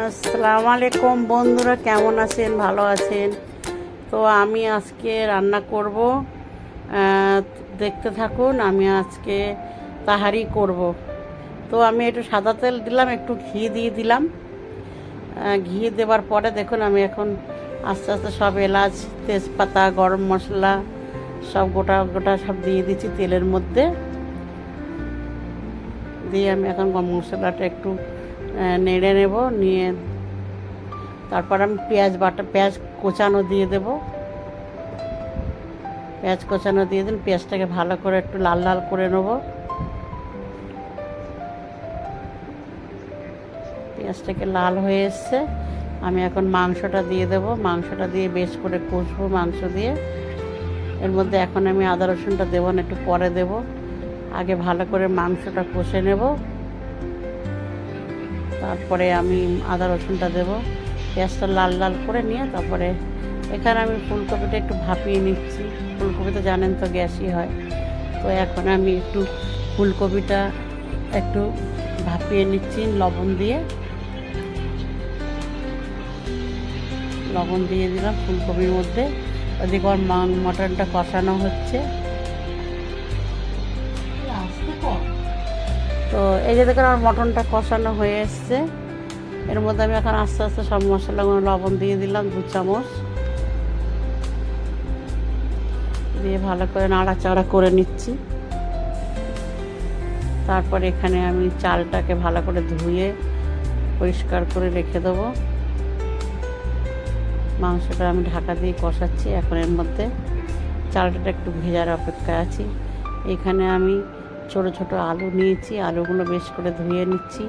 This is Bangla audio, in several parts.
আসসালামু আলাইকুম বন্ধুরা, কেমন আছেন? ভালো আছেন? তো আমি আজকে রান্না করব, দেখতে থাকুন। আমি আজকে তাহারি করব। তো আমি একটু সাদা তেল দিলাম, একটু ঘি দিয়ে দিলাম। ঘি দেওয়ার পরে দেখুন আমি এখন আস্তে আস্তে সব এলাচ, তেজপাতা, গরম মশলা সব গোটা গোটা সব দিয়ে দিচ্ছি তেলের মধ্যে। দিয়ে আমি এখন গরম মশলাটা একটু নেড়ে নেব। নিয়ে তারপর আমি পেঁয়াজ কোচানো দিয়ে দেব। পেঁয়াজ কোচানো দিয়ে দিন, পেঁয়াজটাকে ভালো করে একটু লাল লাল করে নেব। পেঁয়াজটাকে লাল হয়ে এসছে, আমি এখন মাংসটা দিয়ে দেব। মাংসটা দিয়ে বেশ করে কষবো মাংস দিয়ে। এর মধ্যে এখন আমি আদা রসুনটা দেবো না, একটু পরে দেব। আগে ভালো করে মাংসটা কষে নেব, তারপরে আমি আদা রসুনটা দেব। পেঁয়াজটা লাল লাল করে নিয়ে তারপরে এখানে আমি ফুলকপিটা একটু ভাপিয়ে নিচ্ছি। ফুলকপিটা জানেন তো গ্যাসই হয়। তো এখন আমি একটু ফুলকপিটা একটু ভাপিয়ে নিচ্ছি লবণ দিয়ে। লবণ দিয়ে দিলাম ফুলকপির মধ্যে। ওদিকে আমার মটনটা কষানো হচ্ছে। তো এই যে দেখুন আমার মটনটা কষানো হয়ে এসছে। এর মধ্যে আমি এখন আস্তে আস্তে সব মশলাগুলো লবণ দিয়ে দিলাম 2 চামচ দিয়ে ভালো করে নাড়াচাড়া করে নিচ্ছি। তারপরে এখানে আমি চালটাকে ভালো করে ধুয়ে পরিষ্কার করে রেখে দেবো। মাংসটা আমি ঢাকা দিয়ে কষাচ্ছি। এখন এর মধ্যে চালটা একটু ভেজার অপেক্ষায় আছি। এখানে আমি ছোট ছোট আলু নিয়েছি, আলুগুলো বেশ করে ধুয়ে নিচ্ছি।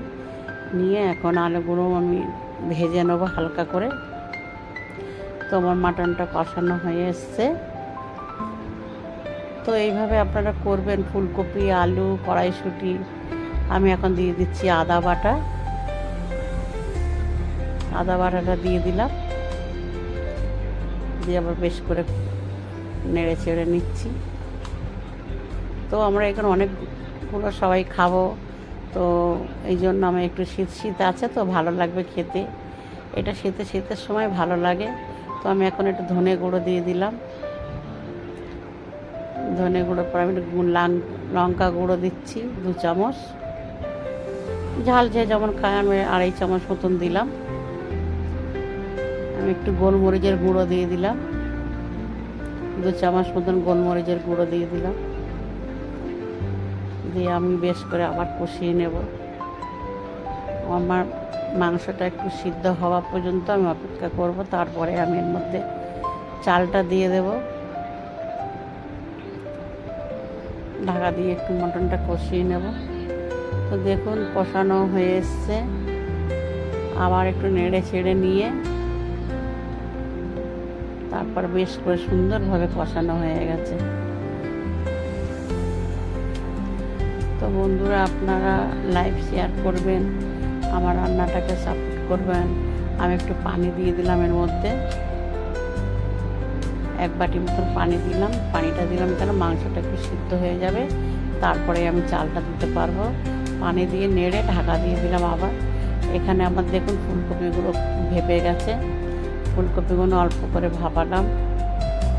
নিয়ে এখন আলুগুলো আমি ভেজে নেবো হালকা করে। তো আমার মাটনটা কষানো হয়ে এসছে। তো এইভাবে আপনারা করবেন ফুলকপি, আলু, কড়াইশুঁটি। আমি এখন দিয়ে দিচ্ছি আদা বাটা। আদা বাটাটা দিয়ে দিলাম, দিয়ে আবার বেশ করে নেড়ে চেড়ে নিচ্ছি। তো আমরা এখানে অনেকগুলো সবাই খাবো, তো এই জন্য আমি একটু শীত শীত আছে তো ভালো লাগবে খেতে। এটা শীতের সময় ভালো লাগে। তো আমি এখন একটু ধনে গুঁড়ো দিয়ে দিলাম। ধনে গুঁড়োর পর আমি একটু লঙ্কা গুঁড়ো দিচ্ছি 2 চামচ। ঝাল যে যেমন খায় আমি 2.5 চামচ মতন দিলাম। আমি একটু গোলমরিচের গুঁড়ো দিয়ে দিলাম, 2 চামচ মতন গোলমরিচের গুঁড়ো দিয়ে দিলাম। দিয়ে আমি বেশ করে আবার কষিয়ে নেব। আমার মাংসটা একটু সিদ্ধ হওয়া পর্যন্ত আমি অপেক্ষা করব। তারপরে আমি এর মধ্যে চালটা দিয়ে দেব। ঢাকা দিয়ে একটু মটনটা কষিয়ে নেব। তো দেখুন কষানো হয়ে এসছে। আবার একটু নেড়ে ছেড়ে নিয়ে তারপর বেশ করে সুন্দরভাবে কষানো হয়ে গেছে। তো বন্ধুরা, আপনারা লাইভ শেয়ার করবেন, আমার রান্নাটাকে সাপোর্ট করবেন। আমি একটু পানি দিয়ে দিলাম এর মধ্যে, 1 বাটি মতন পানি দিলাম। পানিটা দিলাম কেন, মাংসটা একটু সিদ্ধ হয়ে যাবে, তারপরে আমি চালটা দিতে পারবো। পানি দিয়ে নেড়ে ঢাকা দিয়ে দিলাম আবার। এখানে আমার দেখুন ফুলকপিগুলো ভেপে গেছে। ফুলকপিগুলো অল্প করে ভাপালাম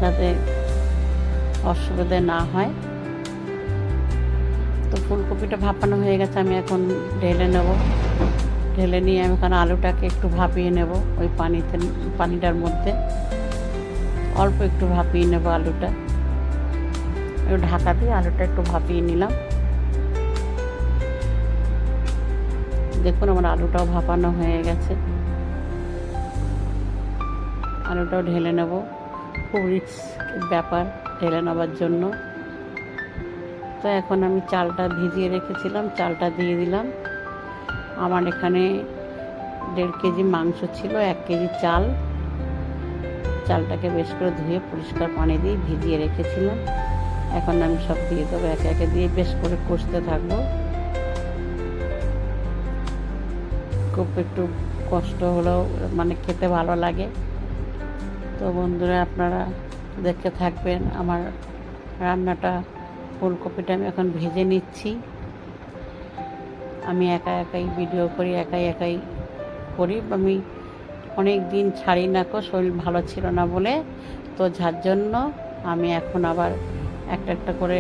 যাতে অসুবিধা না হয়। তো ফুলকপিটা ভাপানো হয়ে গেছে, আমি এখন ঢেলে নেব। ঢেলে নিয়ে আমি এখন আলুটাকে একটু ভাপিয়ে নেব। ওই পানিটার মধ্যে অল্প একটু ভাপিয়ে নেব আলুটা। একটু ঢাকা দিয়ে আলুটা একটু ভাপিয়ে নিলাম। দেখুন আমার আলুটাও ভাপানো হয়ে গেছে। আলুটাও ঢেলে নেব। খুব রিস্ক ব্যাপার ঢেলে নেওয়ার জন্য। তো এখন আমি চালটা ভিজিয়ে রেখেছিলাম, চালটা দিয়ে দিলাম। আমার এখানে 1.5 কেজি মাংস ছিল, 1 কেজি চাল। চালটাকে বেশ করে ধুয়ে পরিষ্কার পানি দিয়ে ভিজিয়ে রেখেছিলাম। এখন আমি সব দিয়ে দেবো, একে একে দিয়ে বেশ করে কষতে থাকবো। খুব একটু কষ্ট হলেও মানে খেতে ভালো লাগে। তো বন্ধুরা, আপনারা দেখতে থাকবেন আমার রান্নাটা। ফুলকপিটা আমি এখন ভেজে নিচ্ছি। আমি একাই ভিডিও করি, একাই করি। আমি অনেক দিন ছাড়ি না, শরীর ভালো ছিল না বলে, তো যার জন্য আমি এখন আবার একটা একটা করে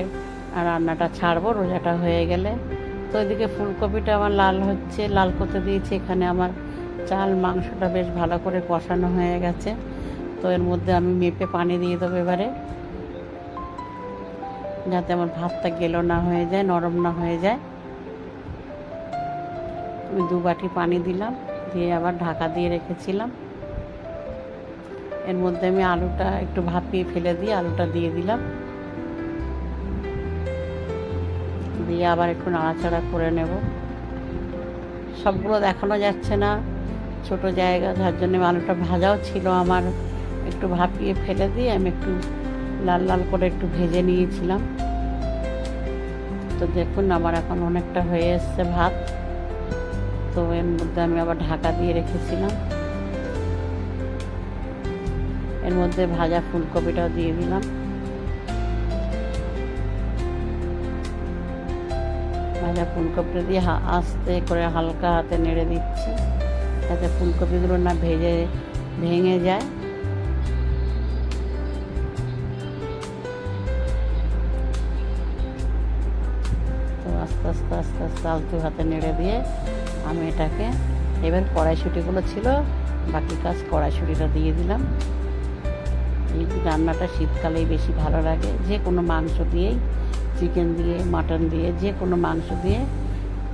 রান্নাটা ছাড়বো রোজাটা হয়ে গেলে। তো এদিকে ফুলকপিটা আমার লাল হচ্ছে, লাল করতে দিয়েছি। এখানে আমার চাল মাংসটা বেশ ভালো করে কষানো হয়ে গেছে। তো এর মধ্যে আমি মেপে পানি দিয়ে দেবো এবারে, যাতে আমার ভাতটা গেলো না হয়ে যায়, নরম না হয়ে যায়। আমি 2 বাটি পানি দিলাম, দিয়ে আবার ঢাকা দিয়ে রেখেছিলাম। এর মধ্যে আমি আলুটা একটু ভাপিয়ে ফেলে দিয়ে আলুটা দিয়ে দিলাম, দিয়ে আবার একটু নাড়াচাড়া করে নেব। সবগুলো দেখানো যাচ্ছে না, ছোট জায়গা, যার জন্য আলুটা ভাজাও ছিল আমার, একটু ভাপিয়ে ফেলে দিয়ে আমি একটু লাল লাল করে একটু ভেজে নিয়েছিলাম। তো দেখুন আমার এখন অনেকটা হয়ে এসছে ভাত। তো এর মধ্যে আমি আবার ঢাকা দিয়ে রেখেছিলাম। এর মধ্যে ভাজা ফুলকপিটাও দিয়ে দিলাম। ভাজা ফুলকপিটা দিয়ে আস্তে করে হালকা হাতে নেড়ে দিচ্ছি, যাতে ফুলকপিগুলো না ভেঙে যায়। তো আস্তে আস্তে আস্তে আস্তে আলতু হাতে নেড়ে দিয়ে আমি এটাকে, এবার কড়াইশুঁটিগুলো ছিল, বাকি কাজ কড়াইশুঁটিটা দিয়ে দিলাম। এই রান্নাটা শীতকালেই বেশি ভালো লাগে, যে কোনো মাংস দিয়েই, চিকেন দিয়ে, মাটন দিয়ে, যে কোনো মাংস দিয়ে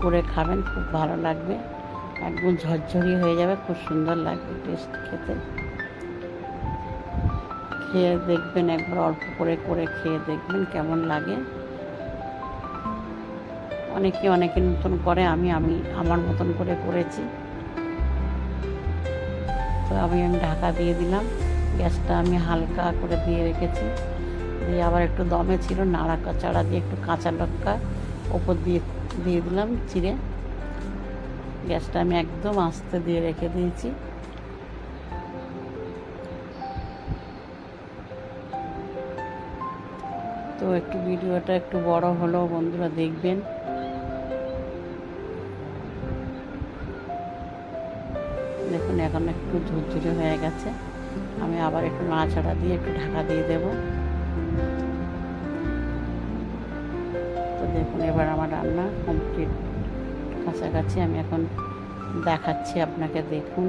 করে খাবেন, খুব ভালো লাগবে। একদম ঝরঝরি হয়ে যাবে, খুব সুন্দর লাগবে টেস্ট খেতে। খেয়ে দেখবেন, একবার অল্প করে করে খেয়ে দেখবেন কেমন লাগে। অনেকের মতন করে, আমি আমার মতন করে করেছি। তো আমি ঢাকা দিয়ে দিলাম, গ্যাসটা আমি হালকা করে দিয়ে রেখেছি। দিয়ে আবার একটু দমে ছিল, নাড়াচাড়া দিয়ে একটু কাঁচা লঙ্কা ওপর দিয়ে দিলাম চিড়ে। গ্যাসটা আমি একদম আস্তে দিয়ে রেখে দিয়েছি। তো একটু ভিডিওটা একটু বড় হলেও বন্ধুরা দেখবেন। দেখুন এখন একটু ঝুরঝুরে হয়ে গেছে, আমি আবার একটু নাড়াচাড়া দিয়ে একটু ঢাকা দিয়ে দেব। তো দেখুন এবার আমার রান্না কমপ্লিট, কাছাকাছি। আমি এখন দেখাচ্ছি আপনাকে, দেখুন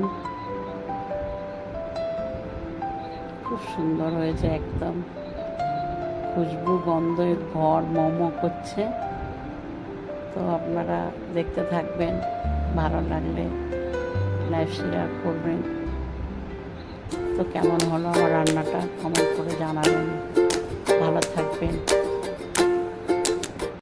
খুব সুন্দর হয়েছে, একদম খুশবু গন্ধে ঘর মোমো করছে। তো আপনারা দেখতে থাকবেন, ভালো লাগলে লাইক শেয়ার করবেন। তো কেমন হলো আমার রান্নাটা কমেন্ট করে জানাবেন।